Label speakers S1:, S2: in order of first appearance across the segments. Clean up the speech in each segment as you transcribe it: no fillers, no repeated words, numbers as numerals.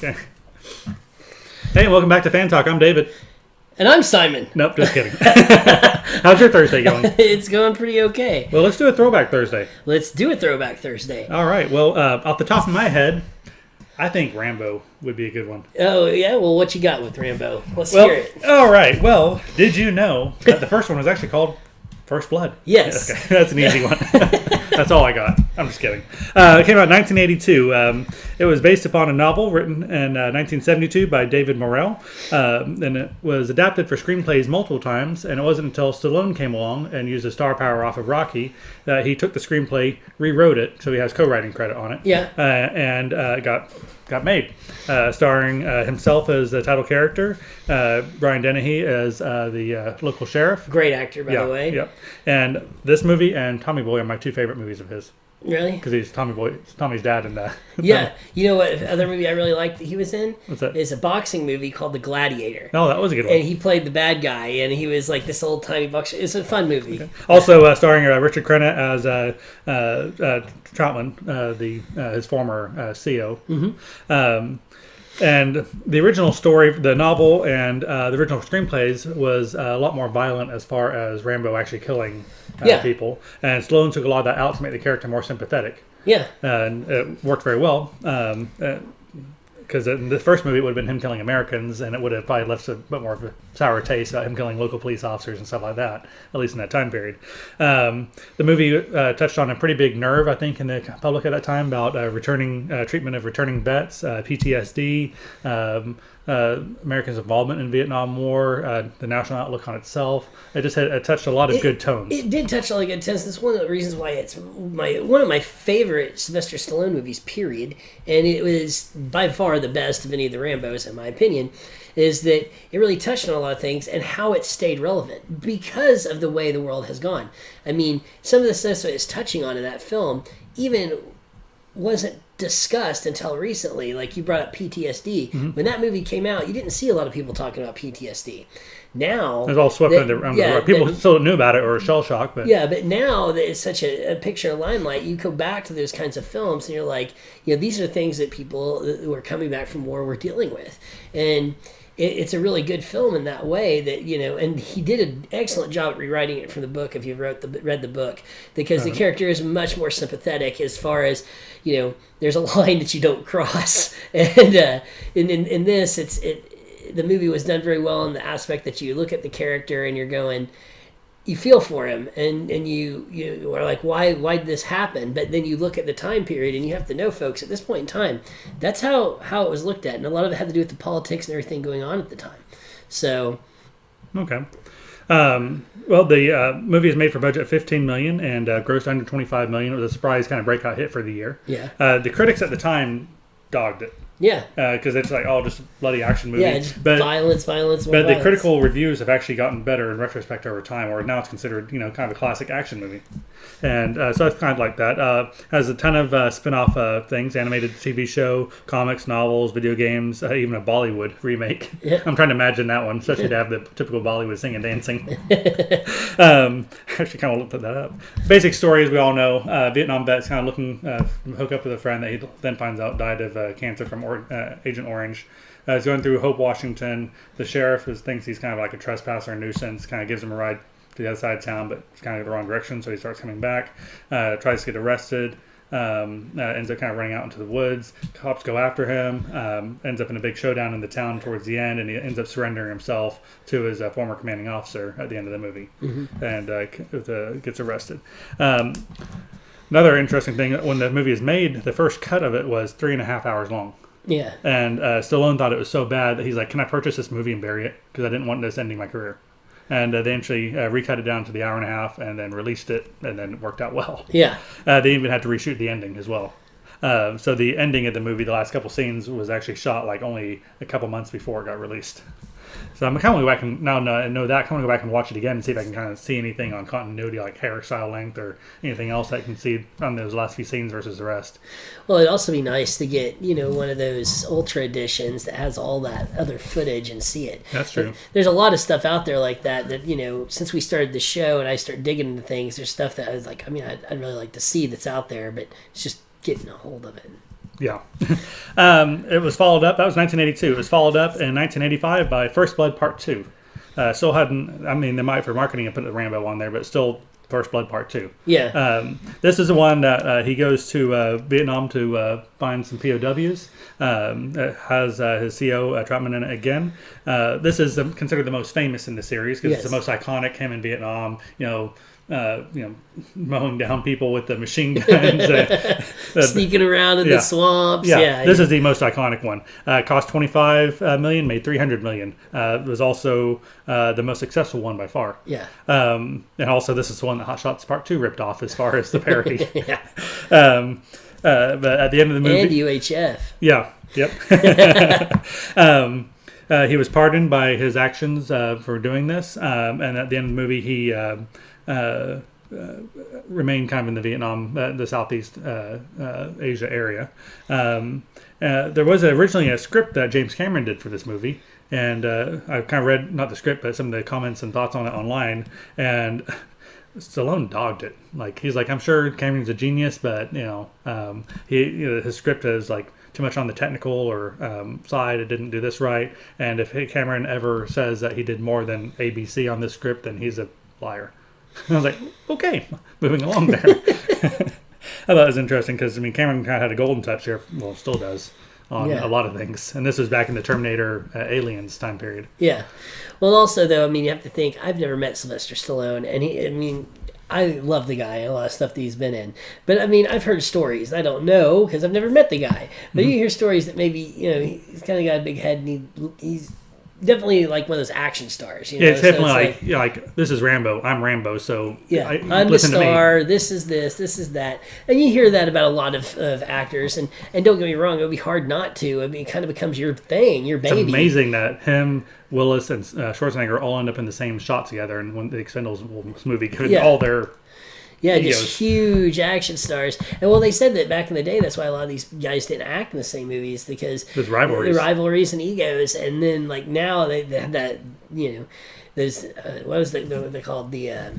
S1: Okay. Hey, welcome back to Fan Talk. I'm David.
S2: And I'm Simon.
S1: Nope, just kidding. How's your Thursday going?
S2: It's going pretty okay.
S1: Well, let's do a Throwback Thursday.
S2: Let's do a Throwback Thursday.
S1: All right. Well, off the top of my head, I think Rambo would be a good one.
S2: Oh, yeah? Well, what you got with Rambo? Let's hear it.
S1: All right. Well, did you know that the first one was actually called First Blood?
S2: Yes.
S1: Okay, that's an easy one. That's all I got. I'm just kidding. It came out in 1982. It was based upon a novel written in 1972 by David Morrell. And it was adapted for screenplays multiple times. And it wasn't until Stallone came along and used the star power off of Rocky that he took the screenplay, rewrote it, so he has co-writing credit on it.
S2: Yeah.
S1: And got made, starring himself as the title character, Brian Dennehy as the local sheriff.
S2: Great actor, by the way.
S1: Yeah. And this movie and Tommy Boy are my two favorite movies of his.
S2: Really?
S1: Because he's Tommy's dad in that.
S2: Yeah. You know what other movie I really liked that he was in?
S1: What's that?
S2: It's a boxing movie called The Gladiator.
S1: Oh, that was a good one.
S2: And he played the bad guy, and he was like this old-timey boxer. It's a fun movie.
S1: Okay. Also starring Richard Crenna as Troutman, his former CO.
S2: Mm-hmm.
S1: And the original story, the novel, and the original screenplays was a lot more violent as far as Rambo actually killing people. And Stallone took a lot of that out to make the character more sympathetic.
S2: Yeah.
S1: And it worked very well. Because in the first movie, it would have been him killing Americans, and it would have probably left a bit more of a sour taste about him killing local police officers and stuff like that, at least in that time period. The movie touched on a pretty big nerve, I think, in the public at that time about treatment of returning vets, PTSD, Americans' involvement in Vietnam War, the national outlook on itself. It touched a lot of good tones.
S2: It did touch a lot of good tones. That's one of the reasons why it's one of my favorite Sylvester Stallone movies, period. And it was by far the best of any of the Rambos, in my opinion, is that it really touched on a lot of things and how it stayed relevant because of the way the world has gone. I mean, some of the stuff that it's touching on in that film even wasn't discussed until recently. Like you brought up PTSD. Mm-hmm. When that movie came out, you didn't see a lot of people talking about PTSD. Now
S1: it's all swept under the rug. People still knew about it or shell shock, but
S2: but now that it's such a picture of limelight, you go back to those kinds of films and you're like, these are things that people who are coming back from war were dealing with, and it's a really good film in that way that, and he did an excellent job at rewriting it from the book if you've read the book, because the character is much more sympathetic as far as, there's a line that you don't cross. And in this, the movie was done very well in the aspect that you look at the character and you're going, you feel for him and you are like, why did this happen? But then you look at the time period and you have to know, folks, at this point in time, that's how it was looked at. And a lot of it had to do with the politics and everything going on at the time. So.
S1: Okay. Well, the movie is made for a budget of $15 million and grossed under $25 million. It was a surprise kind of breakout hit for the year.
S2: Yeah.
S1: The critics at the time dogged it.
S2: Yeah.
S1: Because it's like, just a bloody action movie.
S2: Yeah, violence.
S1: But the critical reviews have actually gotten better in retrospect over time, or now it's considered, kind of a classic action movie. And so it's kind of like that. Has a ton of spin-off things, animated TV show, comics, novels, video games, even a Bollywood remake.
S2: Yeah.
S1: I'm trying to imagine that one, especially to have the typical Bollywood singing and dancing. Actually kind of looked that up. Basic story, as we all know, Vietnam vets kind of looking to hook up with a friend that he then finds out died of cancer from Agent Orange. He's going through Hope, Washington. The sheriff thinks he's kind of like a trespasser and nuisance, kind of gives him a ride to the other side of town, but it's kind of the wrong direction, so he starts coming back, tries to get arrested, ends up kind of running out into the woods. Cops go after him, ends up in a big showdown in the town towards the end, and he ends up surrendering himself to his former commanding officer at the end of the movie, and gets arrested. Another interesting thing, when the movie is made, the first cut of it was 3.5 hours long.
S2: Yeah.
S1: And Stallone thought it was so bad that he's like, can I purchase this movie and bury it? Because I didn't want this ending my career. And they actually recut it down to the hour and a half and then released it, and then it worked out well.
S2: Yeah.
S1: They even had to reshoot the ending as well. So the ending of the movie, the last couple scenes, was actually shot like only a couple months before it got released. So I'm kind of going to go back and now know that. I'm going to go back and watch it again and see if I can kind of see anything on continuity, like hairstyle length or anything else I can see on those last few scenes versus the rest.
S2: Well, it'd also be nice to get, one of those ultra editions that has all that other footage and see it.
S1: That's true.
S2: There's a lot of stuff out there like that, since we started the show and I started digging into things, there's stuff that I was like, I'd really like to see that's out there, but it's just getting a hold of it.
S1: Yeah. It was followed up. That was 1982. It was followed up in 1985 by First Blood Part 2. Still hadn't, I mean, they might for marketing have put the Rambo on there, but still First Blood Part 2.
S2: Yeah.
S1: This is the one that he goes to Vietnam to find some POWs. It has his CO Troutman in it again. This is considered the most famous in the series because it's the most iconic. Him in Vietnam, mowing down people with the machine guns,
S2: sneaking around in the swamps.
S1: Yeah, this is the most iconic one. Cost $25 million, made $300 million. It was also the most successful one by far.
S2: Yeah.
S1: And also, this is the one that Hot Shots Part 2 ripped off as far as the parody.
S2: Yeah.
S1: But at the end of the movie,
S2: And UHF.
S1: Yeah. Yep. He was pardoned by his actions for doing this, and at the end of the movie, he remained kind of in the Vietnam, the Southeast Asia area. There was originally a script that James Cameron did for this movie, and I kind of read, not the script, but some of the comments and thoughts on it online, and Stallone dogged it. Like, he's like, I'm sure Cameron's a genius, but his script is like too much on the technical or side. It didn't do this right, and if Cameron ever says that he did more than ABC on this script, then he's a liar. I was like, okay, moving along there. I thought it was interesting because, I mean, Cameron kind of had a golden touch here, well, still does, on a lot of things. And this was back in the Terminator Aliens time period.
S2: Yeah. Well, also, though, I mean, you have to think, I've never met Sylvester Stallone, and I love the guy and a lot of stuff that he's been in. But, I mean, I've heard stories. I don't know because I've never met the guy. But you hear stories that maybe, he's kind of got a big head and he's definitely like one of those action stars.
S1: Yeah, it's definitely like this is Rambo. I'm Rambo, so
S2: I'm the star. This is this. This is that. And you hear that about a lot of actors. And don't get me wrong, it would be hard not to. I mean, it kind of becomes your thing, your baby.
S1: It's amazing that him, Willis, and Schwarzenegger all end up in the same shot together. And when the Expendables movie, given all their
S2: just huge action stars. And well, they said that back in the day, that's why a lot of these guys didn't act in the same movies, because
S1: there's rivalries
S2: and egos. And then like now they have that, there's what was they called, the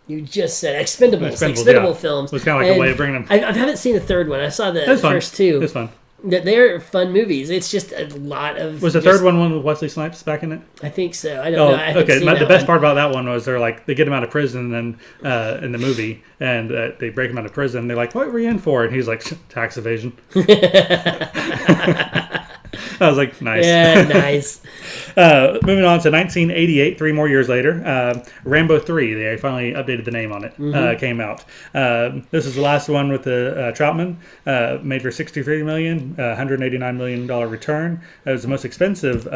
S2: you just said expendable films.
S1: It was kind of like a way of bringing them.
S2: I haven't seen the third one. I saw the first two.
S1: It's fun.
S2: They're fun movies. It's just a lot of.
S1: Was the third one with Wesley Snipes back in it?
S2: I think so. I don't know.
S1: Okay. The best part about that one was they get him out of prison and in the movie, and they break him out of prison. They're like, "What were you in for?" And he's like, "Tax evasion." I was like, nice.
S2: Yeah, nice.
S1: Moving on to 1988, 3 more years later, Rambo 3, they finally updated the name on it, came out. This is the last one with the Troutman, made for $63 million, $189 million return. It was the most expensive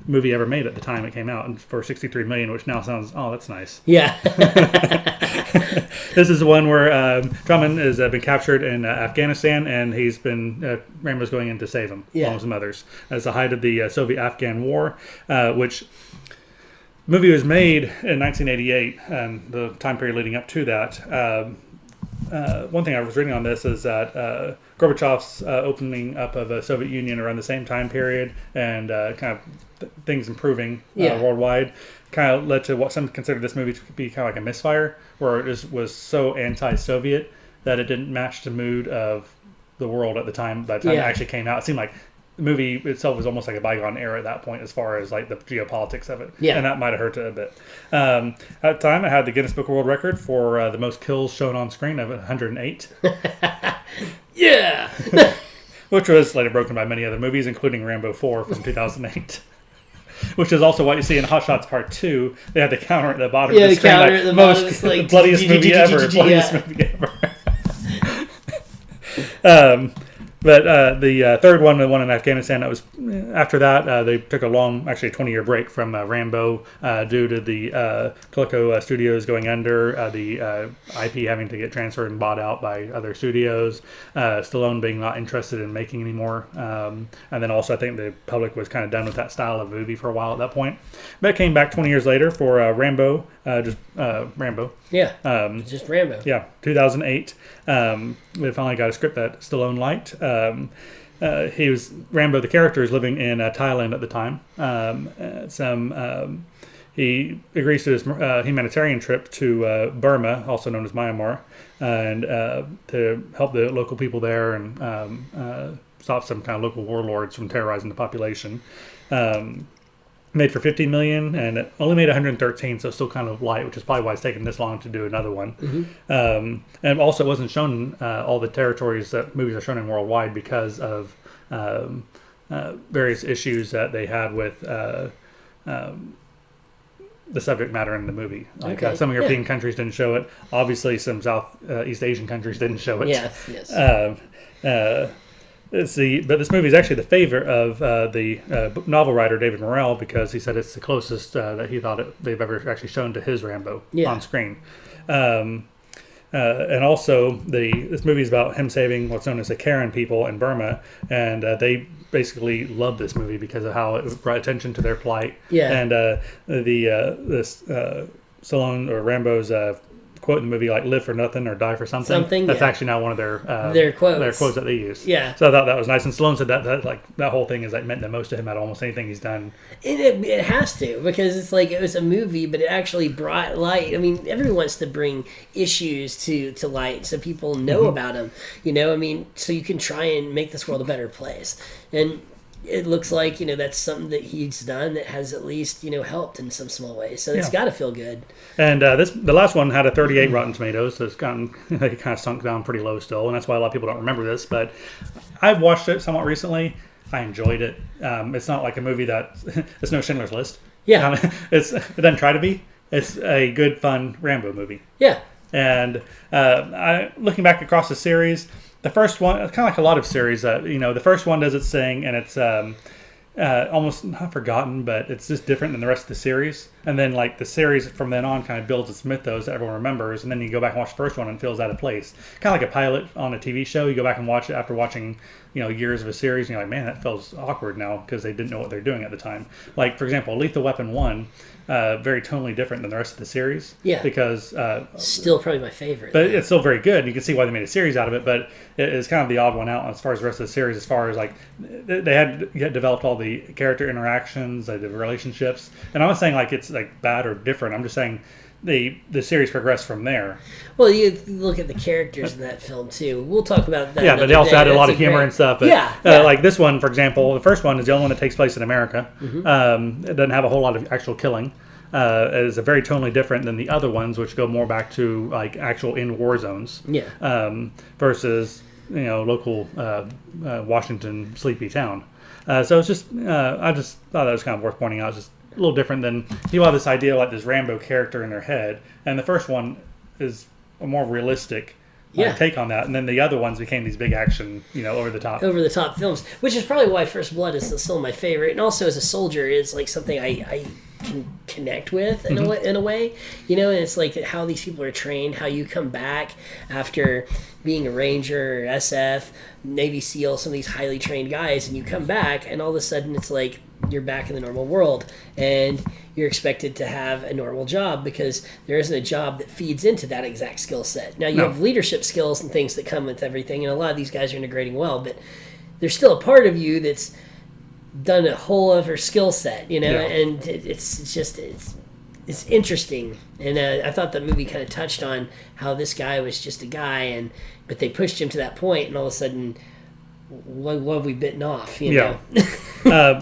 S1: movie ever made at the time it came out, and for $63 million, which now sounds, oh, that's nice.
S2: Yeah.
S1: This is the one where Troutman has been captured in Afghanistan, and he's been Rambo's going in to save him, along with some others. As the height of the Soviet-Afghan War, which movie was made in 1988, and the time period leading up to that. One thing I was reading on this is that Gorbachev's opening up of the Soviet Union around the same time period, and kind of things improving worldwide, kind of led to what some consider this movie to be kind of like a misfire, where it was so anti-Soviet that it didn't match the mood of the world at the time. By the time it actually came out, it seemed like the movie itself was almost like a bygone era at that point, as far as like the geopolitics of it, and that might have hurt it a bit. At the time, it had the Guinness Book of World Record for the most kills shown on screen of 108.
S2: Yeah,
S1: which was later broken by many other movies, including Rambo 4 from 2008. Which is also what you see in Hot Shots Part 2. They had the counter at the bottom of the screen.
S2: Counter at the bottom. It's like
S1: bloodiest movie ever. Bloodiest movie ever. But the third one, the one in Afghanistan, that was after that. They took a long, actually 20-year break from Rambo due to the Coleco Studios going under, the IP having to get transferred and bought out by other studios, Stallone being not interested in making anymore, and then also I think the public was kind of done with that style of movie for a while at that point. But it came back 20 years later for Rambo, just Rambo.
S2: Yeah, just Rambo.
S1: Yeah, 2008. We finally got a script that Stallone liked. He was Rambo. The character is living in Thailand at the time. He agrees to his humanitarian trip to Burma, also known as Myanmar, and to help the local people there and stop some kind of local warlords from terrorizing the population. Made for $50 million, and it only made 113, so still kind of light, which is probably why it's taken this long to do another one. And also, it wasn't shown all the territories that movies are shown in worldwide because of various issues that they had with the subject matter in the movie. Like some European countries didn't show it. Obviously, some Southeast Asian countries didn't show it.
S2: Yes.
S1: But this movie is actually the favorite of the novel writer David Morrell, because he said it's the closest that he thought they've ever actually shown to his Rambo on screen. And also, this movie is about him saving what's known as the Karen people in Burma, and they basically loved this movie because of how it brought attention to their plight. And this Stallone or Rambo's quote in the movie, like "live for nothing or die for something." That's actually now one of their quotes that they use. So I thought that was nice. And Stallone said that whole thing is like meant the most to him out of almost anything he's done.
S2: It has to, because it's like it was a movie, but it actually brought light. I mean, everyone wants to bring issues to light so people know about them. I mean, so you can try and make this world a better place. And it looks like, that's something that he's done that has at least, helped in some small ways. So it's got to feel good. And
S1: the last one had a 38 Rotten Tomatoes, so it's kind of sunk down pretty low still, and that's why a lot of people don't remember this. But I've watched it somewhat recently. I enjoyed it. It's not like a movie that it's no Schindler's List. It doesn't try to be. It's a good, fun Rambo movie. And looking back across the series, the first one, kind of like a lot of series, the first one does its thing, and it's almost not forgotten, but it's just different than the rest of the series. And then, like, the series from then on kind of builds its mythos that everyone remembers, and then you go back and watch the first one and it feels out of place. Kind of like a pilot on a TV show. You go back and watch it after watching, years of a series, and you're like, man, that feels awkward now because they didn't know what they're doing at the time. Like, for example, Lethal Weapon 1, very tonally different than the rest of the series. Because
S2: still probably my favorite.
S1: But it's still very good. You can see why they made a series out of it, but it's kind of the odd one out as far as the rest of the series, as far as like they had developed all the character interactions, the relationships. And I'm not saying like it's like bad or different. I'm just saying the series progressed from there.
S2: Well, you look at the characters in that film too. We'll talk about that.
S1: Yeah, but they also added a lot of humor and stuff. But, like this one, for example, the first one is the only one that takes place in America. It doesn't have a whole lot of actual killing. It is very tonally different than the other ones, which go more back to like actual in war zones. Versus local Washington sleepy town. So it's just I just thought that was kind of worth pointing out. It's just a little different than people have this idea like this Rambo character in their head, and the first one is a more realistic take on that, and then the other ones became these big action, over the top
S2: films, which is probably why First Blood is still my favorite, and also as a soldier is like something I can connect with in a way, and it's like how these people are trained, how you come back after being a Ranger or SF, Navy SEAL, some of these highly trained guys, and you come back and all of a sudden it's like you're back in the normal world and you're expected to have a normal job because there isn't a job that feeds into that exact skill set. Now you have leadership skills and things that come with everything, and a lot of these guys are integrating well, but there's still a part of you that's done a whole other skill set, and it's interesting. And I thought the movie kind of touched on how this guy was just a guy, but they pushed him to that point, and all of a sudden, what have we bitten off? You know?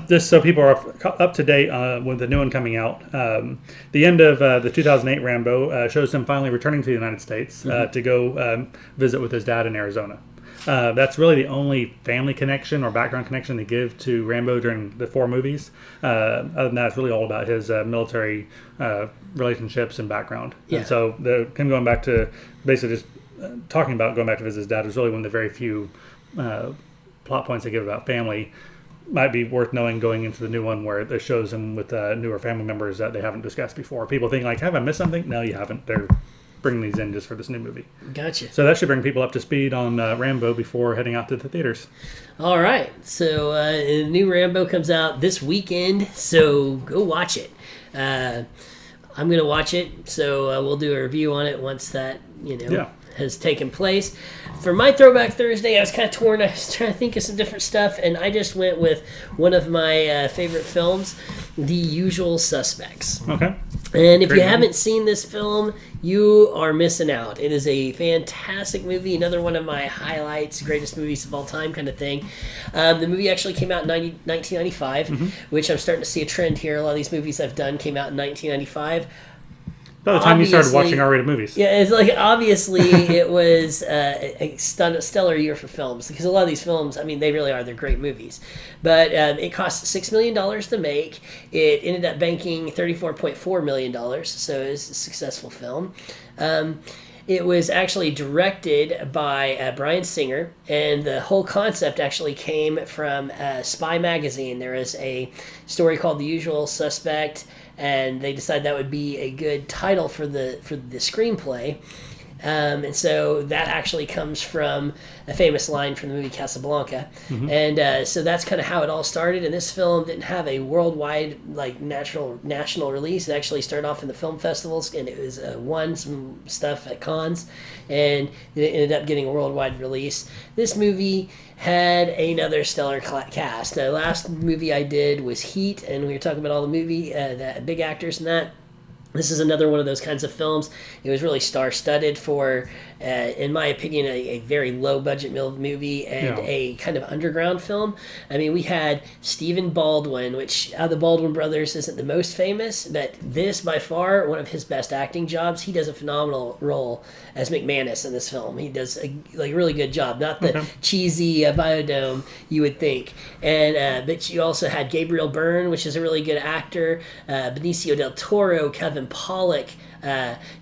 S1: Just so people are up to date with the new one coming out, the end of the 2008 Rambo shows him finally returning to the United States to go visit with his dad in Arizona. That's really the only family connection or background connection they give to Rambo during the 4 movies. Other than that, it's really all about his military relationships and background. And so him going back to basically just talking about going back to visit his dad was really one of the very few plot points they give about family. Might be worth knowing going into the new one where it shows him with newer family members that they haven't discussed before. People think like, have I missed something? No, you haven't. They're bringing these in just for this new movie.
S2: Gotcha.
S1: So that should bring people up to speed on Rambo before heading out to the theaters.
S2: All right. So the new Rambo comes out this weekend, so go watch it. I'm going to watch it, so we'll do a review on it once that, has taken place. For my Throwback Thursday, I was kind of torn. I was trying to think of some different stuff, and I just went with one of my favorite films, The Usual Suspects.
S1: Okay.
S2: And if you haven't seen this film, you are missing out. It is a fantastic movie, another one of my highlights, greatest movies of all time kind of thing. The movie actually came out in 1995, which I'm starting to see a trend here. A lot of these movies I've done came out in 1995.
S1: By the time you started watching R-rated movies.
S2: Yeah, it's like, obviously, it was a stellar year for films. Because a lot of these films, I mean, they really are. They're great movies. But it cost $6 million to make. It ended up banking $34.4 million. So it was a successful film. It was actually directed by Bryan Singer, and the whole concept actually came from Spy Magazine. There is a story called The Usual Suspect, and they decided that would be a good title for the screenplay. And so that actually comes from a famous line from the movie Casablanca. And so that's kind of how it all started. And this film didn't have a worldwide, like, national release. It actually started off in the film festivals, and it was won some stuff at cons, and it ended up getting a worldwide release. This movie had another stellar cast. The last movie I did was Heat, and we were talking about all the movie, the big actors in that. This is another one of those kinds of films. It was really star-studded for, in my opinion, a very low-budget movie and a kind of underground film. I mean, we had Stephen Baldwin, which out of the Baldwin brothers isn't the most famous, but this, by far, one of his best acting jobs. He does a phenomenal role as McManus in this film. He does a really good job, not the cheesy Biodome you would think. And but you also had Gabriel Byrne, which is a really good actor, Benicio del Toro, Kevin Pollak,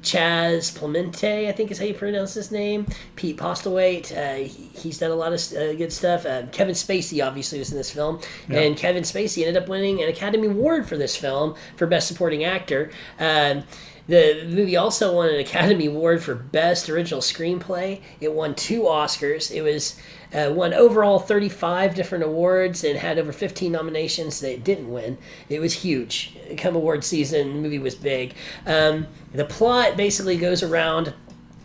S2: Chaz Clemente, I think is how you pronounce his name. Pete Postlewaite, he's done a lot of good stuff. Kevin Spacy obviously was in this film, and Kevin Spacy ended up winning an Academy Award for this film for Best Supporting Actor. The movie also won an Academy Award for Best Original Screenplay. It won 2 Oscars. It was won overall 35 different awards and had over 15 nominations that it didn't win. It was huge. Come award season, the movie was big. The plot basically goes around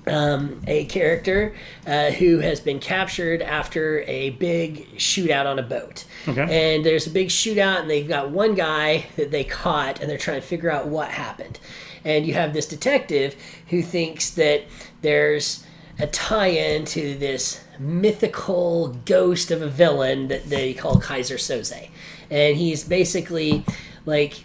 S2: a character who has been captured after a big shootout on a boat. And there's a big shootout, and they've got one guy that they caught, and they're trying to figure out what happened. And you have this detective who thinks that there's a tie-in to this mythical ghost of a villain that they call Kaiser Soze. And he's basically like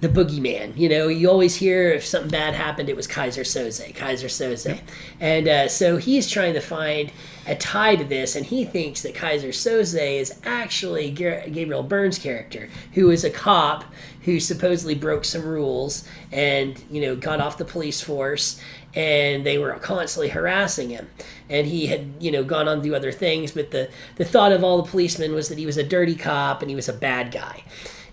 S2: the boogeyman. You know, you always hear if something bad happened, it was Kaiser Soze, Kaiser Soze. And so he's trying to find a tie to this, and he thinks that Kaiser Soze is actually Gabriel Byrne's character, who is a cop who supposedly broke some rules and, you know, got off the police force, and they were constantly harassing him. And he had, you know, gone on to do other things, but the thought of all the policemen was that he was a dirty cop and he was a bad guy.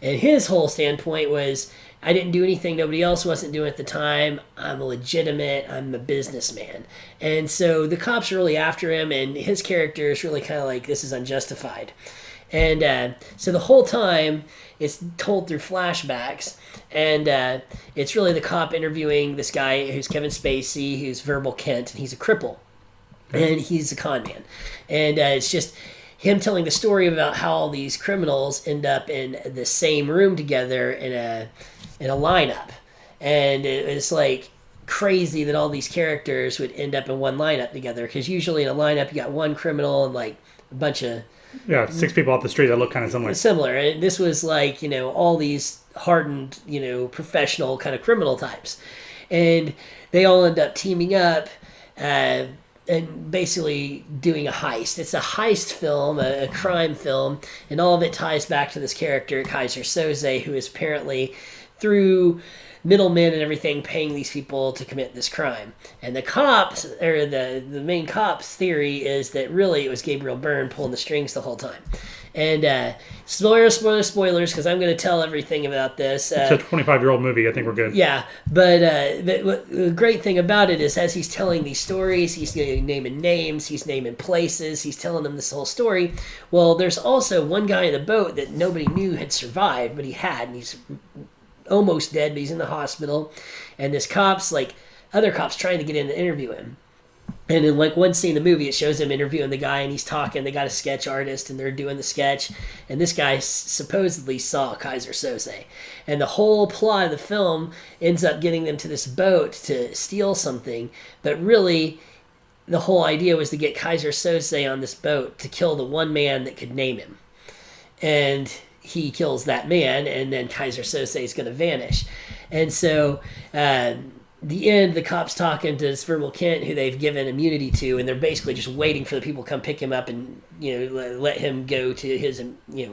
S2: And his whole standpoint was, I didn't do anything nobody else wasn't doing at the time. I'm a businessman. And so the cops are really after him, and his character is really kind of like, this is unjustified. And so the whole time, it's told through flashbacks, and it's really the cop interviewing this guy who's Kevin Spacy, who's Verbal Kent, and he's a cripple, and he's a con man. And it's just him telling the story about how all these criminals end up in the same room together in a lineup. And it's like crazy that all these characters would end up in one lineup together, because usually in a lineup you got one criminal and like a bunch of
S1: 6 people off the street that look kind of
S2: similar. And this was like, you know, all these hardened, you know, professional kind of criminal types, and they all end up teaming up and basically doing a heist. It's a heist film, a crime film, and all of it ties back to this character Kaiser Soze, who is apparently through middlemen and everything paying these people to commit this crime. And the cops, or the main cop's theory is that really it was Gabriel Byrne pulling the strings the whole time. And spoilers, because I'm going to tell everything about this.
S1: It's a 25-year-old movie. I think we're good.
S2: Yeah, but the great thing about it is, as he's telling these stories, he's naming names, he's naming places, he's telling them this whole story. Well, there's also one guy in the boat that nobody knew had survived, but he had, and he's almost dead, but he's in the hospital. And this cop's like, other cops trying to get in to interview him. And in like one scene in the movie, it shows him interviewing the guy, and he's talking. They got a sketch artist, and they're doing the sketch. And this guy supposedly saw Kaiser Soze. And the whole plot of the film ends up getting them to this boat to steal something. But really, the whole idea was to get Kaiser Soze on this boat to kill the one man that could name him. And he kills that man, and then Kaiser Soze is going to vanish. And so... the end, the cops talking to this Verbal Kent, who they've given immunity to, and they're basically just waiting for the people to come pick him up and let him go to his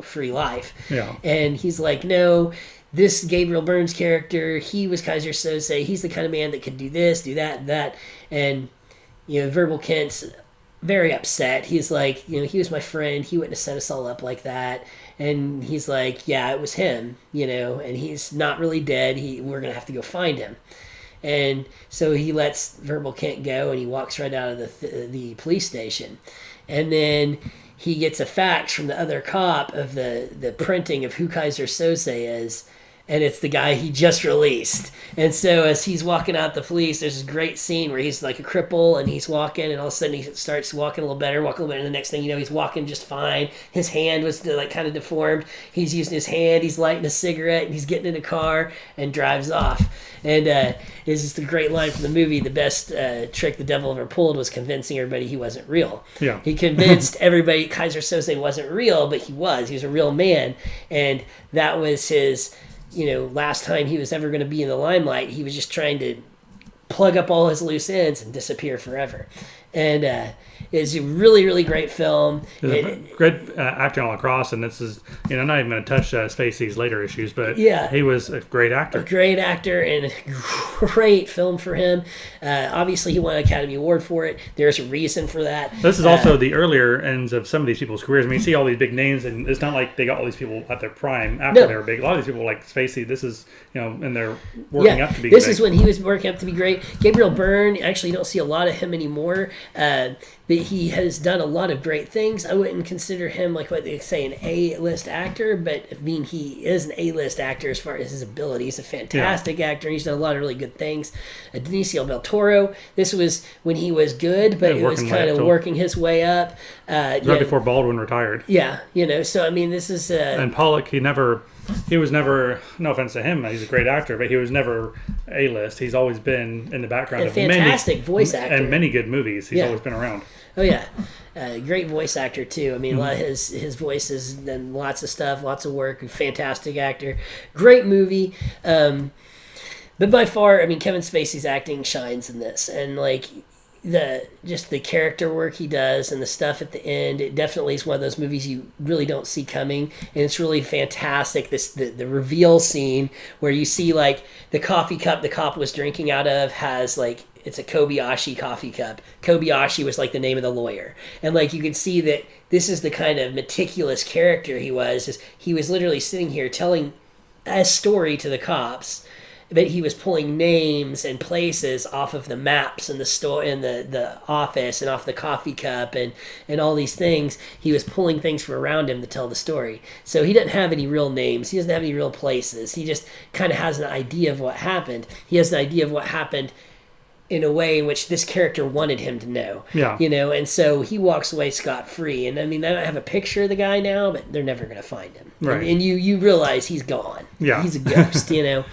S2: free life.
S1: Yeah.
S2: And he's like, no, this Gabriel Byrne's character, he was Kaiser Soze. He's the kind of man that could do this, do that, and that. And Verbal Kent's very upset. He's like, he was my friend. He wouldn't have set us all up like that. And he's like, yeah, it was him. And he's not really dead. We're gonna have to go find him. And so he lets Verbal Kent go, and he walks right out of the police station. And then he gets a fax from the other cop of the printing of who Kaiser Soze is, and it's the guy he just released. And so as he's walking out the police, there's this great scene where he's like a cripple, and he's walking, and all of a sudden he starts walking a little better, and the next thing you know, he's walking just fine. His hand was like kind of deformed. He's using his hand, he's lighting a cigarette, and he's getting in a car and drives off. And this is the great line from the movie. The best trick the devil ever pulled was convincing everybody he wasn't real.
S1: Yeah.
S2: He convinced everybody Kaiser Soze wasn't real, but he was. He was a real man. And that was his, last time he was ever going to be in the limelight. He was just trying to plug up all his loose ends and disappear forever. And it's a really, really great film.
S1: Great acting all across, and this is, I'm not even going to touch Spacey's later issues, but
S2: yeah,
S1: he was a great actor.
S2: A great actor, and a great film for him. Obviously, he won an Academy Award for it. There's a reason for that.
S1: This is also the earlier ends of some of these people's careers. I mean, you see all these big names, and it's not like they got all these people at their prime after they were big. A lot of these people, like Spacey, this is, and they're working up to be
S2: This
S1: great.
S2: is when he was working up to be great. Gabriel Byrne, actually, you don't see a lot of him anymore. But he has done a lot of great things. I wouldn't consider him like what they say an A-list actor, but I mean he is an A-list actor as far as his ability. He's a fantastic actor. He's done a lot of really good things. Benicio del Toro, this was when he was good, but it was kind of working his way up.
S1: Right before Baldwin retired.
S2: Yeah, so I mean this is...
S1: and Pollock, he was never, no offense to him, he's a great actor, but he was never A-list. He's always been in the background of
S2: fantastic voice actor.
S1: And many good movies. He's always been around.
S2: Oh, yeah. Great voice actor, too. I mean, a lot of his voice has done lots of stuff, lots of work. Fantastic actor. Great movie. But by far, I mean, Kevin Spacey's acting shines in this. And, like... the character work he does and the stuff at the end, it definitely is one of those movies you really don't see coming, and it's really fantastic. The reveal scene where you see like the coffee cup the cop was drinking out of has like, it's a Kobayashi coffee cup. Kobayashi was like the name of the lawyer, and like you can see that this is the kind of meticulous character he was. Is he was literally sitting here telling a story to the cops, but he was pulling names and places off of the maps in the store, in the office, and off the coffee cup, and all these things. He was pulling things from around him to tell the story. So he doesn't have any real names. He doesn't have any real places. He just kind of has an idea of what happened. He has an idea of what happened in a way in which this character wanted him to know.
S1: Yeah.
S2: And so he walks away scot-free. And I mean, I don't have a picture of the guy now, but they're never going to find him.
S1: Right.
S2: And you realize he's gone.
S1: Yeah.
S2: He's a ghost, It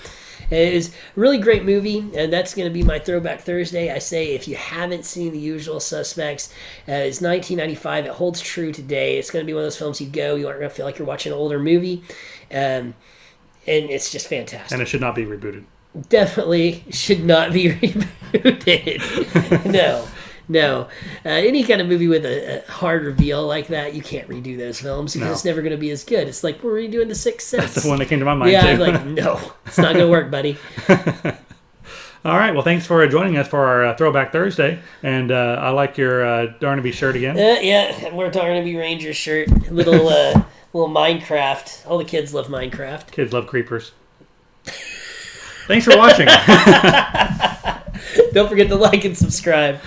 S2: is a really great movie, and that's going to be my Throwback Thursday. I say if you haven't seen The Usual Suspects, it's 1995. It holds true today. It's going to be one of those films you aren't going to feel like you're watching an older movie, and it's just fantastic.
S1: And it should not be rebooted.
S2: Definitely should not be rebooted. No. Any kind of movie with a hard reveal like that, you can't redo those films because it's never going to be as good. It's like we're redoing The Sixth Sense.
S1: That's the one that came to my mind, too.
S2: I'm like, no, it's not going to work, buddy.
S1: All right. Well, thanks for joining us for our Throwback Thursday. And I like your Darnaby shirt again.
S2: Yeah, we're Darnaby Rangers shirt. Little Minecraft. All the kids love Minecraft.
S1: Kids love creepers. Thanks for watching.
S2: Don't forget to like and subscribe.